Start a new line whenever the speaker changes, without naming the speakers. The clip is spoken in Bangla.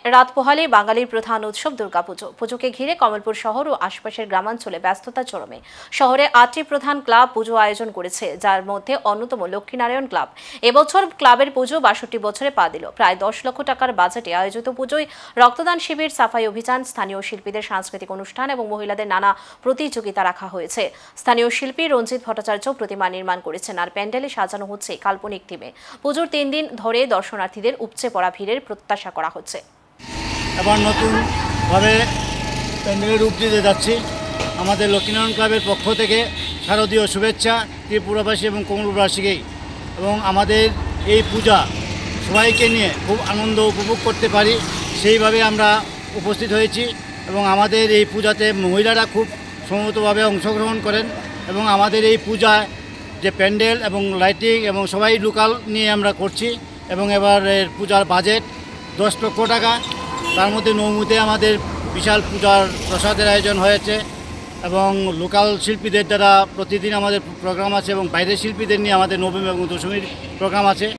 রাত পোহালে বাঙালির প্রধান উৎসব দুর্গাপুজো। পুজোকে ঘিরে কমলপুর শহর ও আশপাশের গ্রামাঞ্চলে ব্যস্ততা চরমে। শহরে 8টি প্রধান ক্লাব পুজো আয়োজন করেছে, যার মধ্যে অন্যতম লক্ষ্মীনারায়ণ ক্লাব। এবছর ক্লাবের পুজো 62 বছরে পা দিল। প্রায় 10 লক্ষ টাকার বাজেটে আয়োজিত পুজোয় রক্তদান শিবির, সাফাই অভিযান, স্থানীয় শিল্পীদের সাংস্কৃতিক অনুষ্ঠান এবং মহিলাদের নানা প্রতিযোগিতা রাখা হয়েছে। স্থানীয় শিল্পী রঞ্জিত ভট্টাচার্য প্রতিমা নির্মাণ করেছেন, আর প্যান্ডেলে সাজানো হচ্ছে কাল্পনিক থিমে। পুজোর 3 দিন ধরে দর্শনার্থীদের উপচে পড়া ভিড়ের প্রত্যাশা করা হচ্ছে।
এবার নতুনভাবে প্যান্ডেলের রূপ দিতে যাচ্ছি। আমাদের লক্ষ্মীনারায়ণ ক্লাবের পক্ষ থেকে শারদীয় শুভেচ্ছা ত্রিপুরাবাসী এবং কমলপুরবাসীকেই। এবং আমাদের এই পূজা সবাইকে নিয়ে খুব আনন্দ উপভোগ করতে পারি, সেইভাবে আমরা উপস্থিত হয়েছি। এবং আমাদের এই পূজাতে মহিলারা খুব সমবেতভাবে অংশগ্রহণ করেন। এবং আমাদের এই পূজায় যে প্যান্ডেল এবং লাইটিং এবং সবাই লোকাল নিয়ে আমরা করছি। এবং এবারের পূজার বাজেট 10 লক্ষ টাকা। তার মধ্যে নৌমুতে আমাদের বিশাল পূজার প্রসাদের আয়োজন হয়েছে এবং লোকাল শিল্পীদের দ্বারা প্রতিদিন আমাদের প্রোগ্রাম আছে এবং বাইরের শিল্পীদের নিয়ে আমাদের নবমী এবং দশমীর প্রোগ্রাম আছে।